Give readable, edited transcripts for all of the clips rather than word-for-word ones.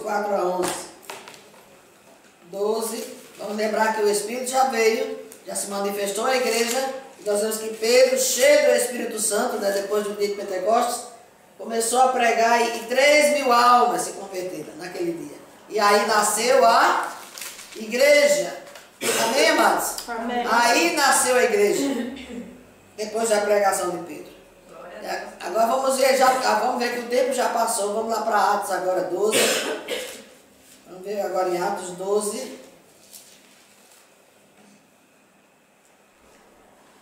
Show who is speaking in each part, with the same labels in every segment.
Speaker 1: 4 a 11. 12. Vamos lembrar que o Espírito já veio, já se manifestou à igreja. Nós vemos que Pedro, cheio do Espírito Santo, né, depois do dia de Pentecostes, começou a pregar e 3.000 almas se converteram naquele dia. E aí nasceu a igreja. Amém, amados?
Speaker 2: Amém.
Speaker 1: Aí nasceu a igreja, depois da pregação de Pedro. Agora vamos ver que o tempo já passou. Vamos lá para Atos agora 12. Vamos ver agora em Atos 12.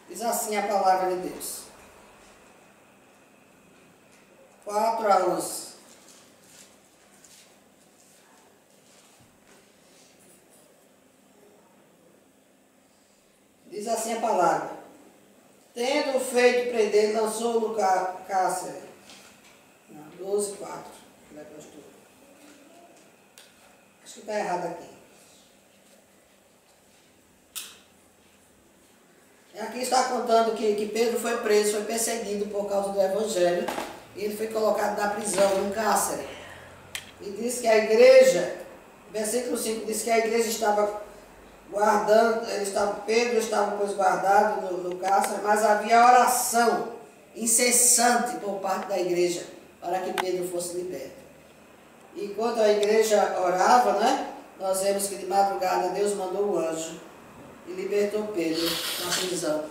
Speaker 1: Diz assim a palavra de Deus. 4 a 11. Diz assim a palavra. Tendo feito prender, lançou no cárcere. Não, 12, 4. Acho que está errado aqui. Aqui está contando que Pedro foi preso, foi perseguido por causa do Evangelho. E ele foi colocado na prisão, num cárcere. E diz que a igreja, versículo 5, diz que a igreja estava guardando, Pedro estava pois guardado no cárcere, mas havia oração incessante por parte da igreja para que Pedro fosse liberto. E quando a igreja orava, né, nós vemos que de madrugada Deus mandou o anjo e libertou Pedro da prisão.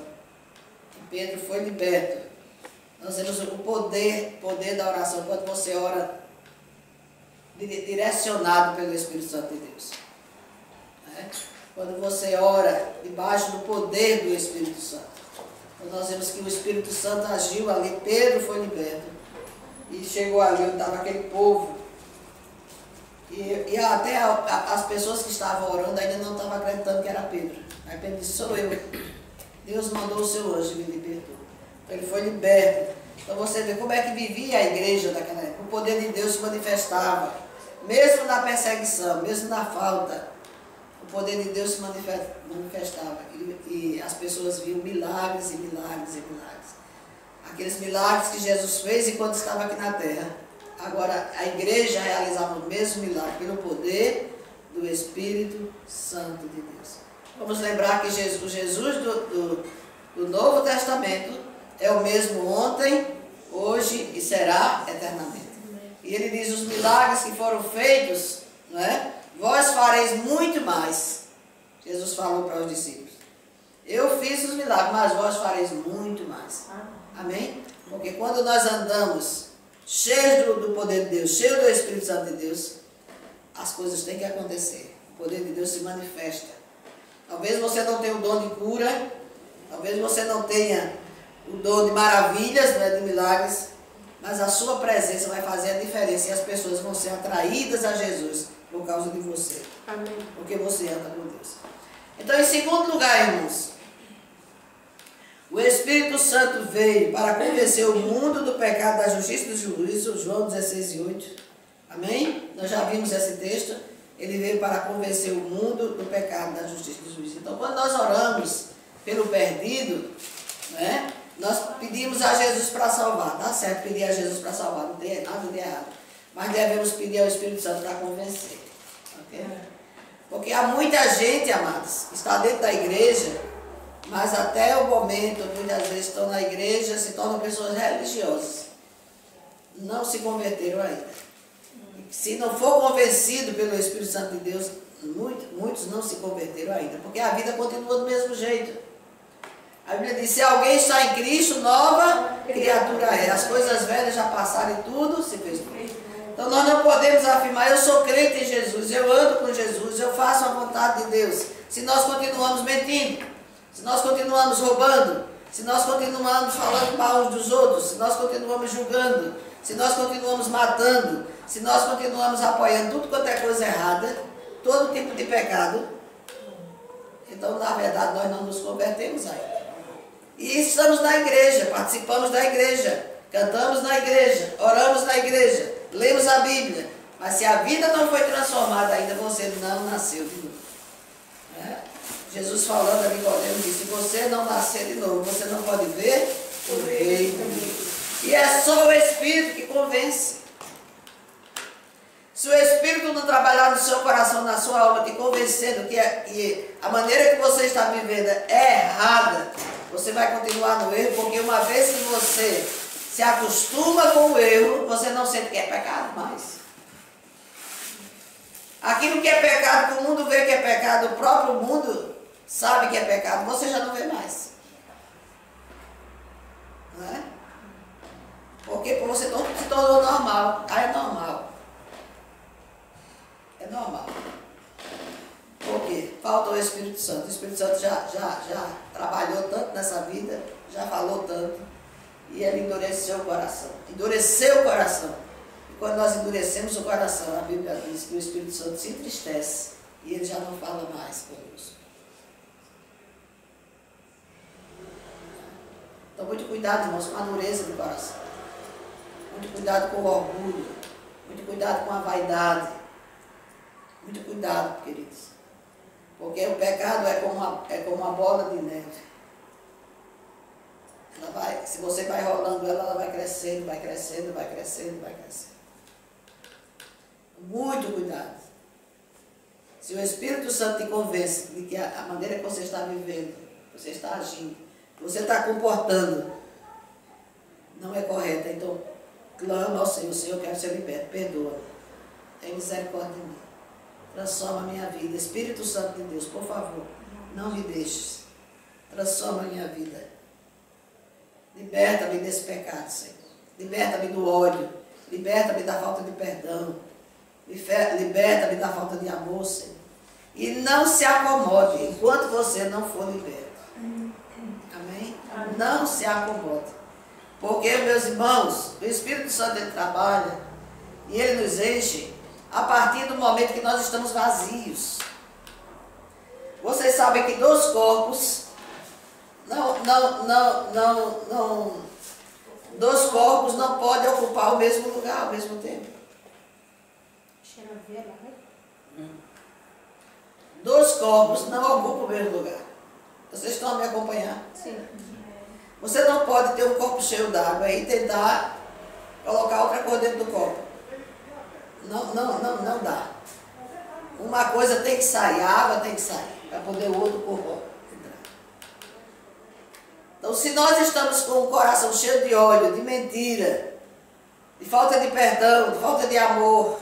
Speaker 1: E Pedro foi liberto. Nós vemos o poder da oração, quando você ora direcionado pelo Espírito Santo de Deus. Né? Quando você ora debaixo do poder do Espírito Santo. Então nós vemos que o Espírito Santo agiu ali, Pedro foi liberto. E chegou ali onde estava aquele povo. E até as pessoas que estavam orando ainda não estavam acreditando que era Pedro. Aí Pedro disse, sou eu. Deus mandou o seu anjo e me libertou. Então ele foi liberto. Então você vê como é que vivia a igreja daquela época. O poder de Deus se manifestava. Mesmo na perseguição, mesmo na falta. O poder de Deus se manifestava. E as pessoas viam milagres e milagres e milagres. Aqueles milagres que Jesus fez enquanto estava aqui na terra. Agora a igreja realizava o mesmo milagre pelo poder do Espírito Santo de Deus. Vamos lembrar que o Jesus do Novo Testamento é o mesmo ontem, hoje e será eternamente. E ele diz, os milagres que foram feitos, não é? Vós fareis muito mais. Jesus falou para os discípulos. Eu fiz os milagres, mas vós fareis muito mais. Amém? Porque quando nós andamos cheios do poder de Deus, cheios do Espírito Santo de Deus, as coisas têm que acontecer. O poder de Deus se manifesta. Talvez você não tenha o dom de cura, talvez você não tenha o dom de maravilhas, né, de milagres, mas a sua presença vai fazer a diferença e as pessoas vão ser atraídas a Jesus por causa de você.
Speaker 2: Amém.
Speaker 1: Porque você anda com Deus. Então, em segundo lugar, irmãos, o Espírito Santo veio para convencer o mundo do pecado, da justiça e do juízo, João 16:8. Amém? Nós já vimos esse texto. Ele veio para convencer o mundo do pecado, da justiça e do juízo. Então, quando nós oramos pelo perdido, né, nós pedimos a Jesus para salvar. Tá certo pedir a Jesus para salvar, não tem nada de errado. Mas devemos pedir ao Espírito Santo para convencer. Okay? Porque há muita gente, amados, que está dentro da igreja, mas até o momento, muitas vezes estão na igreja, se tornam pessoas religiosas. Não se converteram ainda. Se não for convencido pelo Espírito Santo de Deus, muitos não se converteram ainda, porque a vida continua do mesmo jeito. A Bíblia diz, se alguém está em Cristo, nova criatura é. As coisas velhas já passaram e tudo se fez novo. Então nós não podemos afirmar, eu sou crente em Jesus, eu ando com Jesus, eu faço a vontade de Deus. Se nós continuamos mentindo, se nós continuamos roubando, se nós continuamos falando mal uns dos outros, se nós continuamos julgando, se nós continuamos matando, se nós continuamos apoiando tudo quanto é coisa errada, todo tipo de pecado, então na verdade nós não nos convertemos ainda. E estamos na igreja, participamos da igreja, cantamos na igreja, oramos na igreja, lemos a Bíblia, mas se a vida não foi transformada ainda, você não nasceu de novo. Jesus falando a Nicodemo disse, se você não nascer de novo, você não pode ver o reino. E é só o Espírito que convence. Se o Espírito não trabalhar no seu coração, na sua alma, te convencendo que a maneira que você está vivendo é errada, você vai continuar no erro, porque uma vez que você se acostuma com o erro, você não sente que é pecado mais. Aquilo que é pecado, que o mundo vê que é pecado, o próprio mundo sabe que é pecado, você já não vê mais. Não é? Porque você se tornou normal. Ah, é normal. É normal. Por quê? Falta o Espírito Santo. O Espírito Santo já trabalhou tanto nessa vida, já falou tanto, e ele endureceu o coração. Endureceu o coração. E quando nós endurecemos o coração, a Bíblia diz que o Espírito Santo se entristece e ele já não fala mais conosco. Então, muito cuidado, irmãos, com a dureza do coração. Muito cuidado com o orgulho. Muito cuidado com a vaidade. Muito cuidado, queridos. Porque o pecado é como uma bola de neve. Se você vai rolando ela vai crescendo, vai crescendo, vai crescendo, vai crescendo. Muito cuidado. Se o Espírito Santo te convence de que a maneira que você está vivendo, você está agindo, que você está comportando, não é correta, então clama ao Senhor: Senhor, eu quero ser liberto, perdoa. Tem misericórdia de mim. Transforma a minha vida. Espírito Santo de Deus, por favor, não me deixes. Transforma a minha vida. Liberta-me desse pecado, Senhor. Liberta-me do ódio. Liberta-me da falta de perdão. Liberta-me da falta de amor, Senhor. E não se acomode enquanto você não for liberto. Amém? Não se acomode. Porque, meus irmãos, o Espírito Santo ele trabalha e ele nos enche a partir do momento que nós estamos vazios. Vocês sabem que dois corpos dois corpos não podem ocupar o mesmo lugar ao mesmo tempo. Dois corpos não ocupam o mesmo lugar. Vocês estão a me acompanhar?
Speaker 2: Sim.
Speaker 1: Você não pode ter um copo cheio d'água e tentar colocar outra coisa dentro do copo. Não dá. Uma coisa tem que sair, a água tem que sair, para poder o outro corpo entrar. Então, se nós estamos com o coração cheio de ódio, de mentira, de falta de perdão, de falta de amor,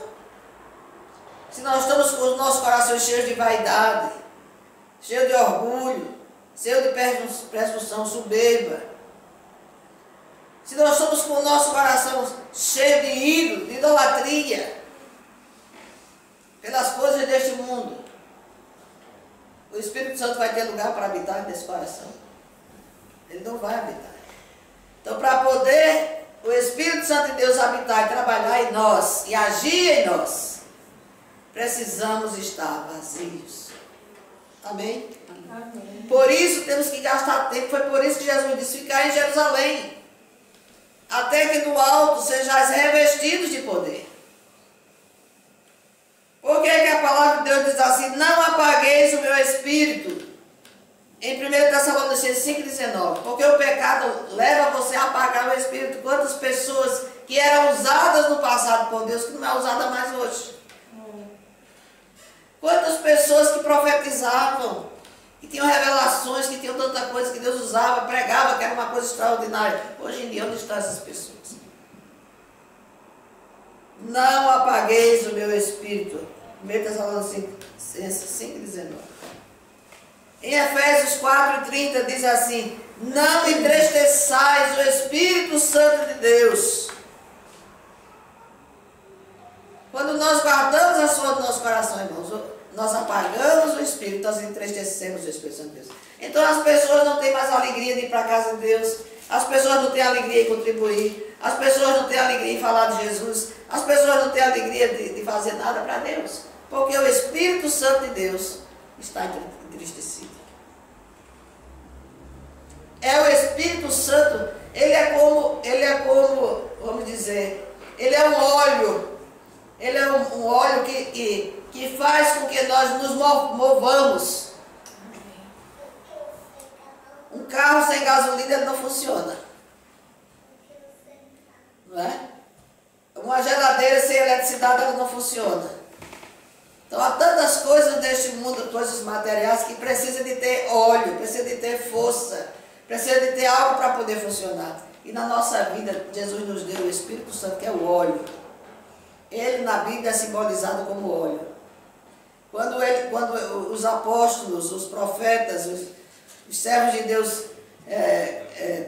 Speaker 1: se nós estamos com os nossos corações cheios de vaidade, cheios de orgulho, cheio de presunção, soberba, se nós estamos com o nosso coração cheio de ídolo, de idolatria, pelas coisas deste mundo, o Espírito Santo vai ter lugar para habitar nesse coração? Ele não vai habitar. Então, para poder o Espírito Santo de Deus habitar e trabalhar em nós e agir em nós, precisamos estar vazios. Amém?
Speaker 2: Amém.
Speaker 1: Por isso temos que gastar tempo. Foi por isso que Jesus disse: ficar em Jerusalém, até que do alto sejais revestidos de poder. Por que a palavra de Deus diz assim: não apagueis o meu espírito? Em 1 Tessalonicenses 5,19. Porque o pecado leva você a apagar o espírito. Quantas pessoas que eram usadas no passado por Deus, que não é usada mais hoje. Quantas pessoas que profetizavam, que tinham revelações, que tinham tanta coisa que Deus usava, pregava, que era uma coisa extraordinária. Hoje em dia, onde estão essas pessoas? Não apagueis o meu espírito. 1 Tessalonicenses 5,19. Em Efésios 4,30 diz assim: não entristeçais o Espírito Santo de Deus. Quando nós guardamos a sua do nosso coração, irmãos, nós apagamos o Espírito, nós entristecemos o Espírito Santo de Deus. Então as pessoas não têm mais alegria de ir para a casa de Deus, as pessoas não têm alegria em contribuir, as pessoas não têm alegria em falar de Jesus, as pessoas não têm alegria de fazer nada para Deus, porque o Espírito Santo de Deus está entristecido. É o Espírito Santo, ele é como, vamos dizer, ele é um óleo. Ele é um óleo que faz com que nós nos movamos. Um carro sem gasolina ele não funciona. Não é? Uma geladeira sem eletricidade ela não funciona. Então há tantas coisas neste mundo, coisas materiais, que precisa de ter óleo, precisa de ter força, precisa de ter algo para poder funcionar. E na nossa vida, Jesus nos deu o Espírito Santo, que é o óleo. Ele na Bíblia é simbolizado como óleo. Quando os apóstolos, os profetas, os servos de Deus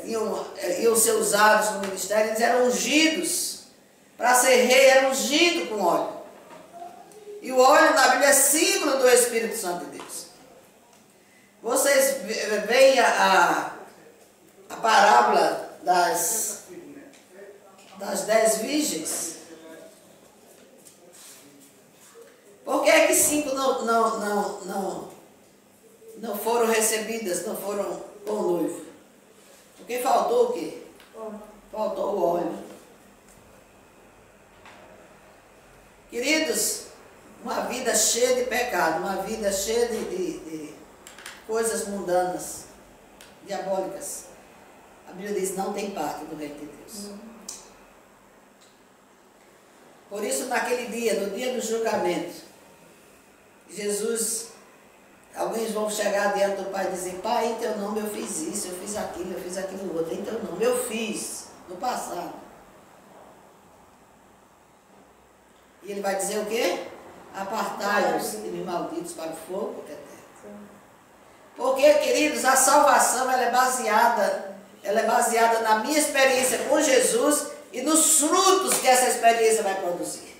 Speaker 1: iam ser usados no ministério, eles eram ungidos. Para ser rei, era ungido com óleo. E o óleo na Bíblia é símbolo do Espírito Santo de Deus. Vocês veem a parábola das 10 virgens? Por que é que 5 não foram recebidas, não foram com o noivo? Porque faltou o quê? Faltou o óleo. Queridos, uma vida cheia de pecado, uma vida cheia de coisas mundanas, diabólicas. A Bíblia diz, não tem parte do reino de Deus. Por isso, naquele dia, no dia do julgamento, Jesus, alguns vão chegar diante do Pai e dizer, Pai, em teu nome eu fiz isso, eu fiz aquilo outro, em teu nome eu fiz, no passado. E ele vai dizer o quê? Apartai-vos de mim, malditos, para o fogo eterno. Porque, queridos, a salvação ela é baseada na minha experiência com Jesus e nos frutos que essa experiência vai produzir.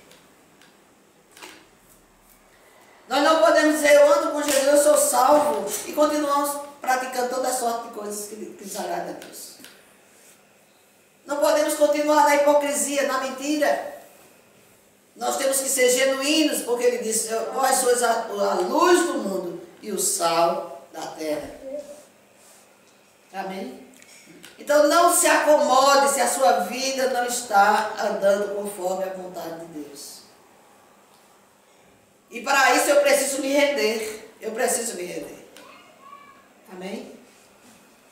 Speaker 1: Nós não podemos dizer, eu ando com Jesus, eu sou salvo, e continuamos praticando toda sorte de coisas que desagradam a Deus. Não podemos continuar na hipocrisia, na mentira. Nós temos que ser genuínos, porque ele disse, vós sois a luz do mundo e o sal da terra. Amém? Então não se acomode se a sua vida não está andando conforme a vontade de Deus. E para isso eu preciso me render. Eu preciso me render. Amém?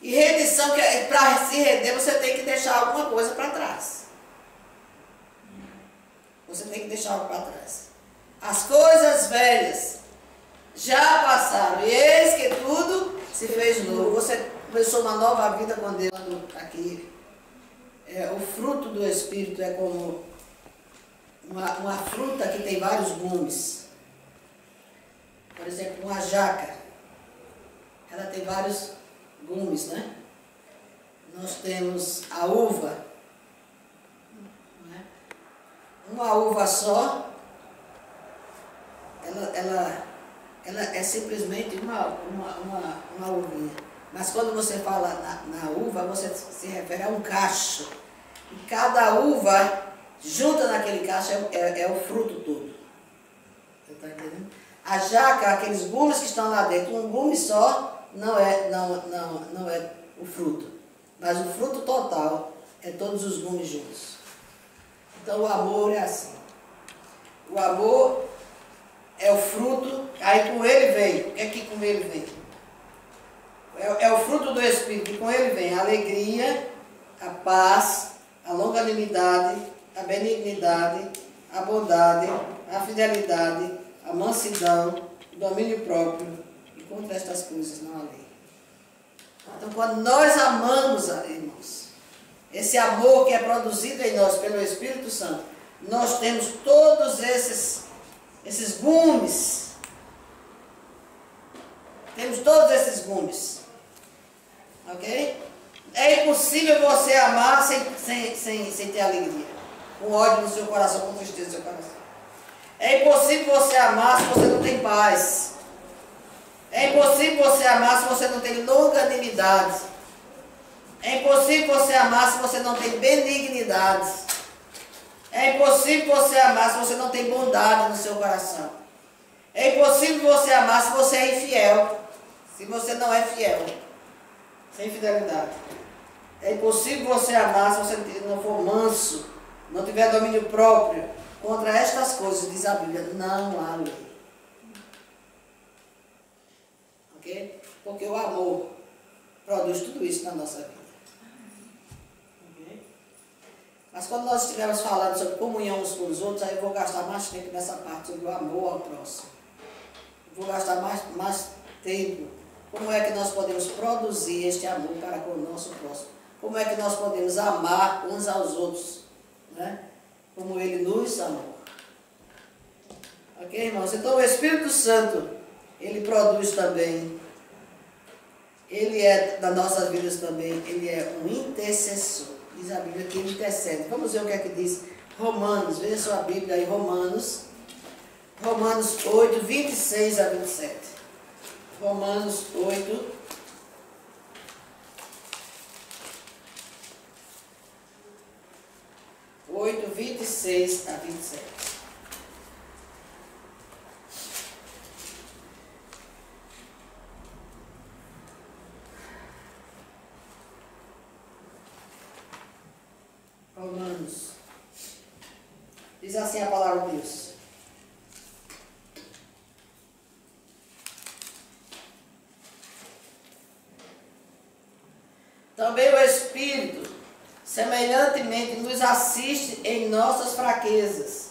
Speaker 1: E rendição, para se render, você tem que deixar alguma coisa para trás. Você tem que deixar algo para trás. As coisas velhas já passaram. E eis que tudo se fez novo. Você começou uma nova vida com Deus. Aqui, o fruto do Espírito é como uma fruta que tem vários gumes. Por exemplo, uma jaca. Ela tem vários gumes, né? Nós temos a uva. Uma uva só, ela é simplesmente uma uvinha. Mas quando você fala na uva, você se refere a um cacho. E cada uva, junta naquele cacho, é o fruto todo. Você está entendendo? A jaca, aqueles gumes que estão lá dentro, um gume só não é o fruto. Mas o fruto total é todos os gumes juntos. Então o amor é assim. O amor é o fruto, aí com ele vem. O que é que com ele vem? É o fruto do Espírito, e com ele vem a alegria, a paz, a longanimidade, a benignidade, a bondade, a fidelidade, a mansidão, o domínio próprio, e contra estas coisas não há lei. Então quando nós amamos, irmãos, esse amor que é produzido em nós pelo Espírito Santo, nós temos todos esses gumes. Temos todos esses gumes. Ok? É impossível você amar sem ter alegria. Com ódio no seu coração, com tristeza no seu coração. É impossível você amar se você não tem paz. É impossível você amar se você não tem longanimidade. É impossível você amar se você não tem benignidade. É impossível você amar se você não tem bondade no seu coração. É impossível você amar se você é infiel. Se você não é fiel. Sem fidelidade. É impossível você amar se você não for manso, não tiver domínio próprio. Contra estas coisas, diz a Bíblia, não há lei. Ok? Porque o amor produz tudo isso na nossa vida. Mas quando nós estivermos falando sobre comunhão uns com os outros, aí eu vou gastar mais tempo nessa parte sobre o amor ao próximo. Vou gastar mais tempo. Como é que nós podemos produzir este amor para com o nosso próximo? Como é que nós podemos amar uns aos outros, né? Como Ele nos amou. Ok, irmãos? Então o Espírito Santo, Ele produz também. Ele é, das nossas vidas também, Ele é um intercessor. Diz a Bíblia que Ele intercede. Vamos ver o que é que diz Romanos. Veja sua Bíblia aí, Romanos 8, 26 a 27. Romanos 8, 26 a 27. Romanos. Diz assim a palavra de Deus. Também o Espírito, semelhantemente, nos assiste em nossas fraquezas,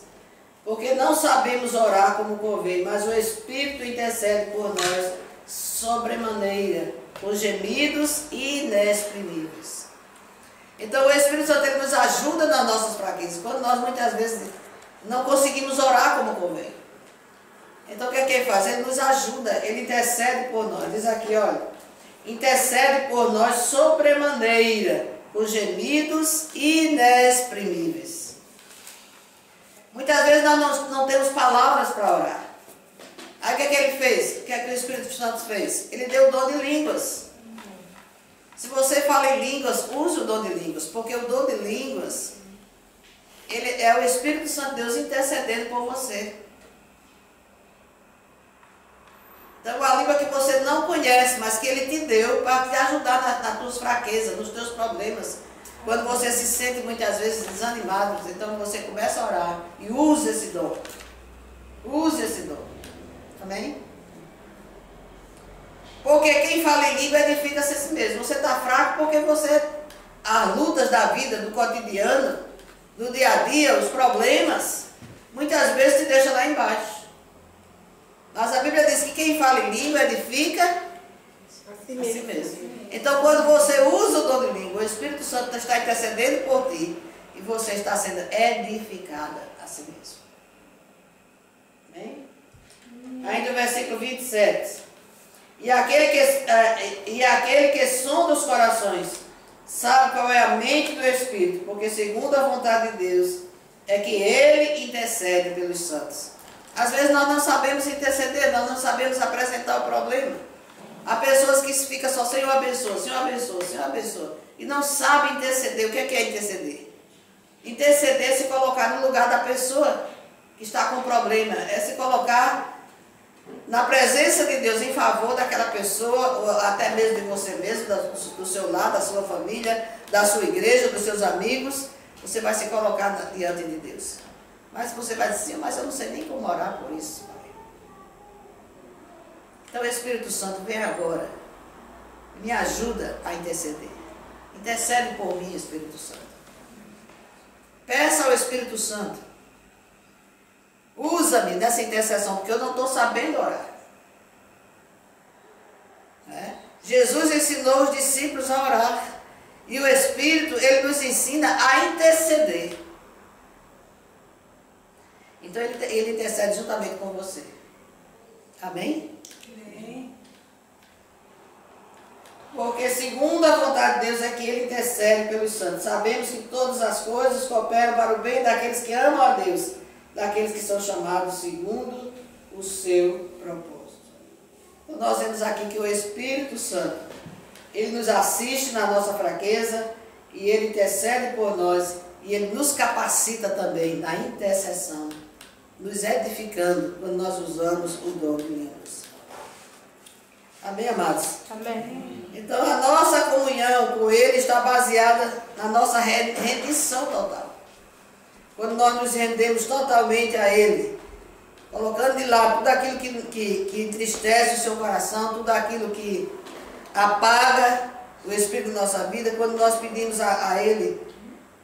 Speaker 1: porque não sabemos orar como convém, mas o Espírito intercede por nós sobremaneira, com gemidos inexprimíveis. Então o Espírito Santo ele nos ajuda nas nossas fraquezas, quando nós muitas vezes não conseguimos orar como convém. Então o que é que Ele faz? Ele nos ajuda, Ele intercede por nós. Diz aqui, olha, intercede por nós sobremaneira, com gemidos inexprimíveis. Muitas vezes nós não temos palavras para orar. Aí o que é que Ele fez? O que é que o Espírito Santo fez? Ele deu o dom de línguas. Se você fala em línguas, use o dom de línguas, porque o dom de línguas, ele é o Espírito Santo de Deus intercedendo por você. Então, a língua que você não conhece, mas que Ele te deu para te ajudar nas tuas fraquezas, nos teus problemas. Quando você se sente muitas vezes desanimado, então você começa a orar e use esse dom. Use esse dom. Amém? Porque quem fala em língua edifica-se a si mesmo. Você está fraco porque as lutas da vida, do cotidiano, do dia a dia, os problemas, muitas vezes te deixam lá embaixo. Mas a Bíblia diz que quem fala em língua edifica a si mesmo. Então quando você usa o dom de língua, o Espírito Santo está intercedendo por ti e você está sendo edificada a si mesmo. Amém? Ainda o versículo 27. E aquele que sonda os corações sabe qual é a mente do Espírito, porque segundo a vontade de Deus é que Ele intercede pelos santos. Às vezes nós não sabemos interceder, nós não sabemos apresentar o problema. Há pessoas que ficam só, Senhor abençoa, Senhor abençoa, Senhor abençoa, e não sabem interceder. O que é interceder? Interceder é se colocar no lugar da pessoa que está com problema, é se colocar na presença de Deus em favor daquela pessoa, ou até mesmo de você mesmo, do seu lado, da sua família, da sua igreja, dos seus amigos. Você vai se colocar diante de Deus. Mas você vai dizer, mas eu não sei nem como orar por isso, Pai. Então o Espírito Santo vem agora, me ajuda a interceder. Intercede por mim, Espírito Santo. Peça ao Espírito Santo, usa-me nessa intercessão, porque eu não estou sabendo orar. Jesus ensinou os discípulos a orar. E o Espírito, Ele nos ensina a interceder. Então Ele intercede juntamente com você. Amém? Amém. Porque segundo a vontade de Deus é que Ele intercede pelos santos. Sabemos que todas as coisas cooperam para o bem daqueles que amam a Deus, daqueles que são chamados segundo o seu propósito. Então nós vemos aqui que o Espírito Santo, Ele nos assiste na nossa fraqueza e Ele intercede por nós e Ele nos capacita também na intercessão, nos edificando quando nós usamos o dom de línguas. Amém, amados? Amém. Então a nossa comunhão com Ele está baseada na nossa rendição total. Quando nós nos rendemos totalmente a Ele, colocando de lado tudo aquilo que entristece o seu coração, tudo aquilo que apaga o Espírito da nossa vida, quando nós pedimos a Ele,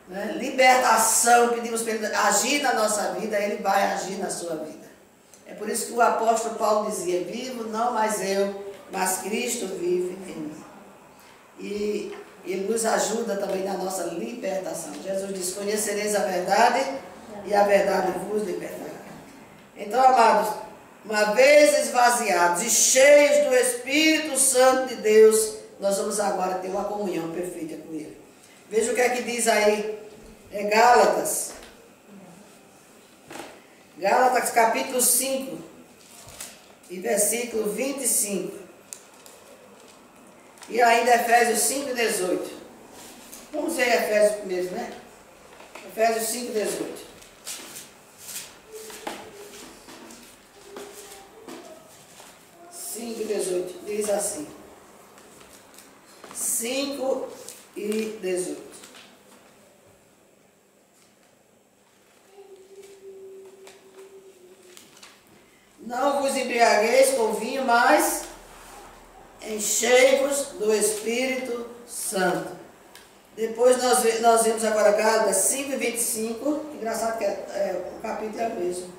Speaker 1: né? Libertação, pedimos para Ele agir na nossa vida, Ele vai agir na sua vida. É por isso que o apóstolo Paulo dizia, vivo não mais eu, mas Cristo vive em mim. E Ele nos ajuda também na nossa libertação. Jesus diz, conhecereis a verdade e a verdade vos libertará. Então, amados, uma vez esvaziados e cheios do Espírito Santo de Deus, nós vamos agora ter uma comunhão perfeita com Ele. Veja o que é que diz aí, Gálatas. Gálatas capítulo 5, e versículo 25. E ainda Efésios 5, 18. Vamos ver Efésios primeiro, né? Efésios 5, 18. Diz assim, 5 e 18. Não vos embriagueis com vinho, mas enchei-vos do Espírito Santo. Depois nós vimos agora Gálatas 5 e 25. Engraçado que o capítulo é o mesmo.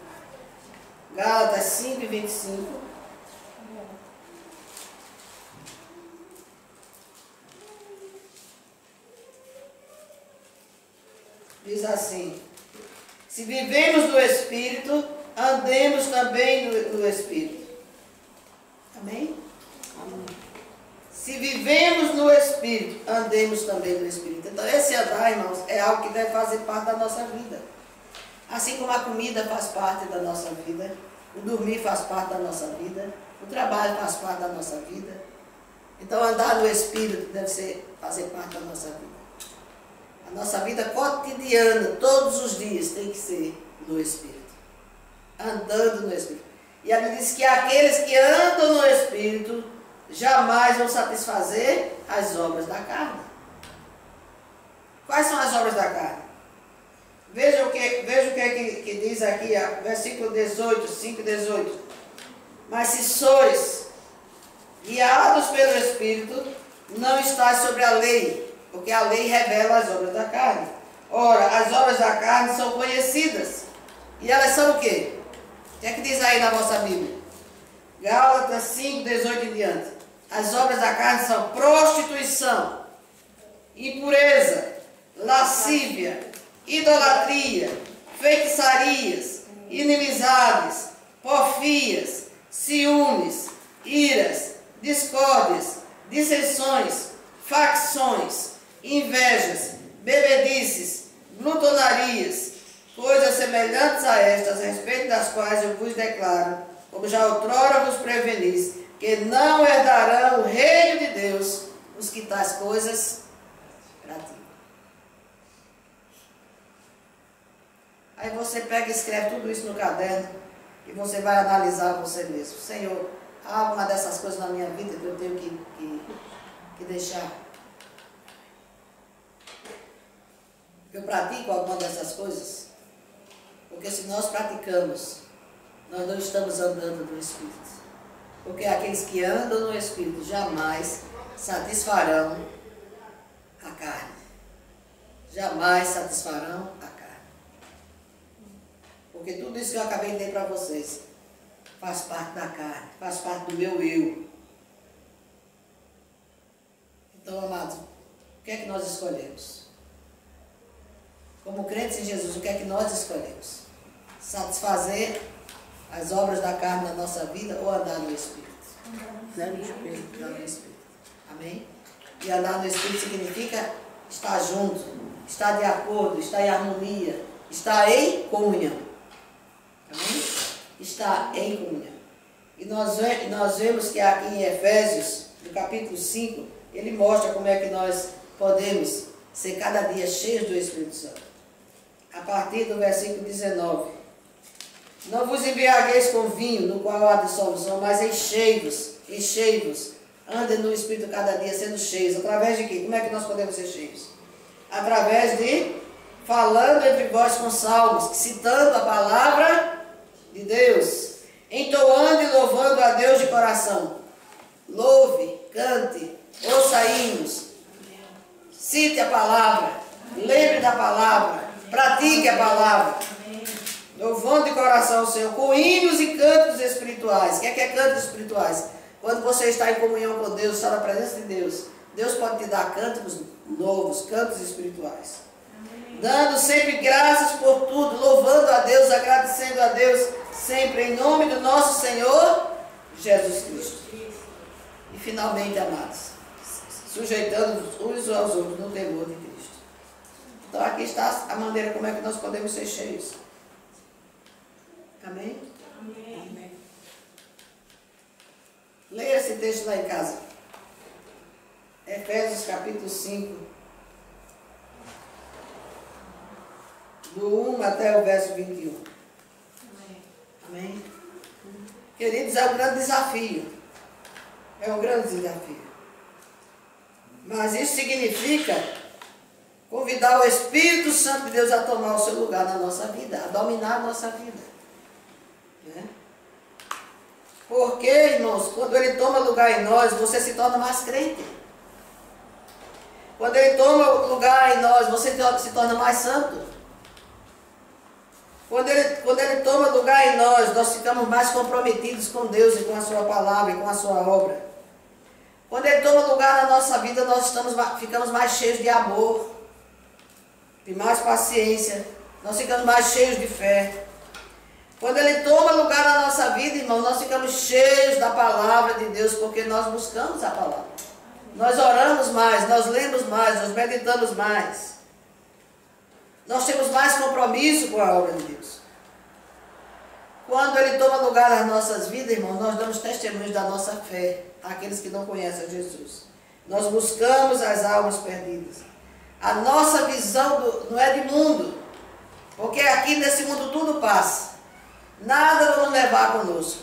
Speaker 1: Gálatas 5 e 25. Diz assim, se vivemos no Espírito, andemos também no Espírito. Amém? Amém? Se vivemos no Espírito, andemos também no Espírito. Então esse andar, irmãos, é algo que deve fazer parte da nossa vida. Assim como a comida faz parte da nossa vida, o dormir faz parte da nossa vida, o trabalho faz parte da nossa vida. Então andar no Espírito deve fazer parte da nossa vida. A nossa vida cotidiana, todos os dias, tem que ser no Espírito. Andando no Espírito. E a Bíblia diz que aqueles que andam no Espírito jamais vão satisfazer as obras da carne. Quais são as obras da carne? Veja o que diz aqui, versículo 18, 5 e 18. Mas se sois guiados pelo Espírito, não estáis sobre a lei, porque a lei revela as obras da carne. Ora, as obras da carne são conhecidas. E elas são o quê? O que é que diz aí na vossa Bíblia? Gálatas 5, 18 em diante. As obras da carne são prostituição, impureza, lascívia, idolatria, feitiçarias, inimizades, porfias, ciúmes, iras, discórdias, dissensões, facções, invejas, bebedices, glutonarias, coisas semelhantes a estas, a respeito das quais eu vos declaro, como já outrora vos prevenis, que não herdarão o reino de Deus os que tais coisas praticam. Aí você pega e escreve tudo isso no caderno e você vai analisar você mesmo. Senhor, há alguma dessas coisas na minha vida que eu tenho que deixar? Eu pratico alguma dessas coisas? Porque se nós praticamos, nós não estamos andando no Espírito. Porque aqueles que andam no Espírito jamais satisfarão a carne. Jamais satisfarão a carne. Porque tudo isso que eu acabei de ler para vocês faz parte da carne, faz parte do meu eu. Então, amados, o que é que nós escolhemos? Como crentes em Jesus, o que é que nós escolhemos? Satisfazer as obras da carne na nossa vida ou andar no Espírito? Andar no Espírito. Andar no Espírito. Amém? E andar no Espírito significa estar junto, estar de acordo, estar em harmonia, estar em comunhão. Amém? Estar em comunhão. E nós vemos que aqui em Efésios, no capítulo 5, ele mostra como é que nós podemos ser cada dia cheios do Espírito Santo. A partir do versículo 19. Não vos embriagueis com vinho, no qual há dissolução, mas enchei-vos. Andem no Espírito cada dia sendo cheios. Através de quê? Como é que nós podemos ser cheios? Através de falando entre vós com salmos, citando a palavra de Deus, entoando e louvando a Deus de coração. Louve, cante, ouça hinos, cite a palavra, Lembre da palavra. Pratique a palavra. Louvando de coração o Senhor. Com hinos e cantos espirituais. O que é cantos espirituais? Quando você está em comunhão com Deus, está na presença de Deus. Deus pode te dar cânticos novos, cantos espirituais. Dando sempre graças por tudo, louvando a Deus, agradecendo a Deus, sempre em nome do nosso Senhor Jesus Cristo. E finalmente, amados, sujeitando uns aos outros no temor de Cristo. Então aqui está a maneira como é que nós podemos ser cheios. Amém? Amém. Leia esse texto lá em casa. Efésios capítulo 5. Do 1 até o verso 21. Amém. Amém? Queridos, é um grande desafio. É um grande desafio. Mas isso significa convidar o Espírito Santo de Deus a tomar o seu lugar na nossa vida, a dominar a nossa vida. Né? Porque, irmãos, quando Ele toma lugar em nós, você se torna mais crente. Quando Ele toma lugar em nós, você se torna mais santo. Quando ele toma lugar em nós ficamos mais comprometidos com Deus e com a sua palavra e com a sua obra. Quando Ele toma lugar na nossa vida, nós ficamos mais cheios de amor, de mais paciência, nós ficamos mais cheios de fé. Quando Ele toma lugar na nossa vida, irmão, nós ficamos cheios da palavra de Deus, porque nós buscamos a palavra. Nós oramos mais, nós lemos mais, nós meditamos mais. Nós temos mais compromisso com a obra de Deus. Quando Ele toma lugar nas nossas vidas, irmão, nós damos testemunhos da nossa fé àqueles que não conhecem Jesus. Nós buscamos as almas perdidas. A nossa visão não é de mundo, porque aqui nesse mundo tudo passa. Nada vai nos levar conosco.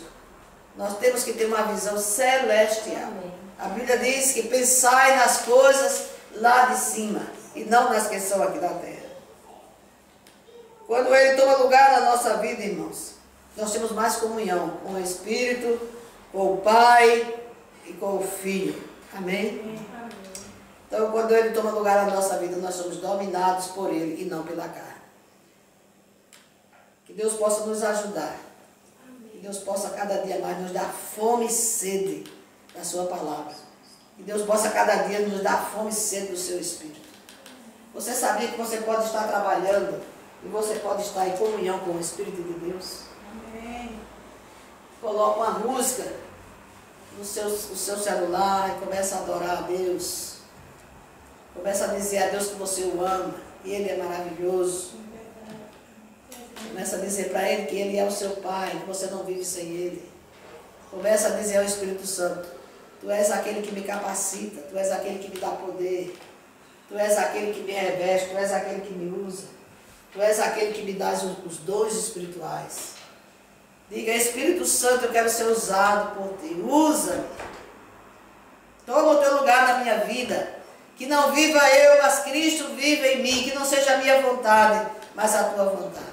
Speaker 1: Nós temos que ter uma visão celestial. A Bíblia diz que pensai nas coisas lá de cima e não nas que são aqui da terra. Quando Ele toma lugar na nossa vida, irmãos, nós temos mais comunhão com o Espírito, com o Pai e com o Filho. Amém? Então, quando Ele toma lugar na nossa vida, nós somos dominados por Ele e não pela carne. Que Deus possa nos ajudar. Que Deus possa cada dia mais nos dar fome e sede da sua palavra. Que Deus possa cada dia nos dar fome e sede do seu Espírito. Você sabia que você pode estar trabalhando e você pode estar em comunhão com o Espírito de Deus? Amém. Coloca uma música no seu celular e começa a adorar a Deus. Começa a dizer a Deus que você o ama, que Ele é maravilhoso. Começa a dizer para Ele que Ele é o seu Pai, que você não vive sem Ele. Começa a dizer ao Espírito Santo: Tu és aquele que me capacita, Tu és aquele que me dá poder, Tu és aquele que me reveste, Tu és aquele que me usa. Tu és aquele que me dá os dons espirituais. Diga: Espírito Santo, eu quero ser usado por Ti. Usa-me. Toma o Teu lugar na minha vida. Que não viva eu, mas Cristo vive em mim. Que não seja a minha vontade, mas a Tua vontade.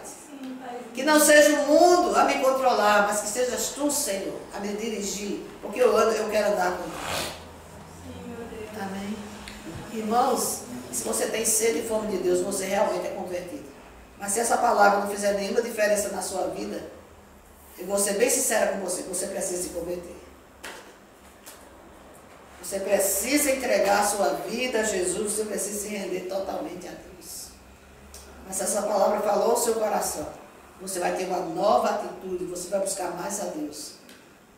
Speaker 1: Que não seja o mundo a me controlar, mas que sejas Tu, Senhor, a me dirigir. Porque eu quero andar com Tu. Amém. Irmãos, se você tem sede e fome de Deus, você realmente é convertido. Mas se essa palavra não fizer nenhuma diferença na sua vida, eu vou ser bem sincera com você, você precisa se converter. Você precisa entregar a sua vida a Jesus, você precisa se render totalmente a Deus. Mas se essa palavra falou ao seu coração, você vai ter uma nova atitude, você vai buscar mais a Deus.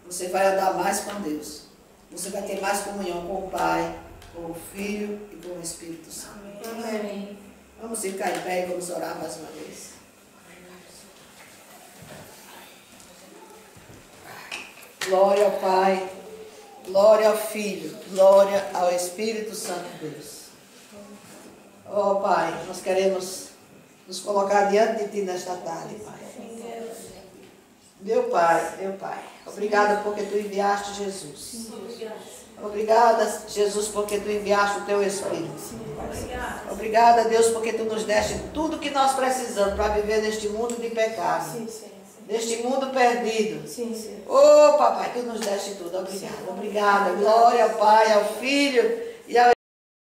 Speaker 1: Você vai andar mais com Deus. Você vai ter mais comunhão com o Pai, com o Filho e com o Espírito Santo. Amém. Vamos ficar em pé e vamos orar mais uma vez. Glória ao Pai, glória ao Filho, glória ao Espírito Santo de Deus. Oh Pai, nós queremos nos colocar diante de Ti nesta tarde, Pai. Meu Pai, obrigada porque Tu enviaste Jesus. Obrigada, Jesus, porque Tu enviaste o Teu Espírito. Obrigada, Deus, porque Tu nos deste tudo que nós precisamos para viver neste mundo de pecado. Neste mundo perdido. Oh, Papai, Tu nos deste tudo. Obrigada. Obrigada. Glória ao Pai, ao Filho e ao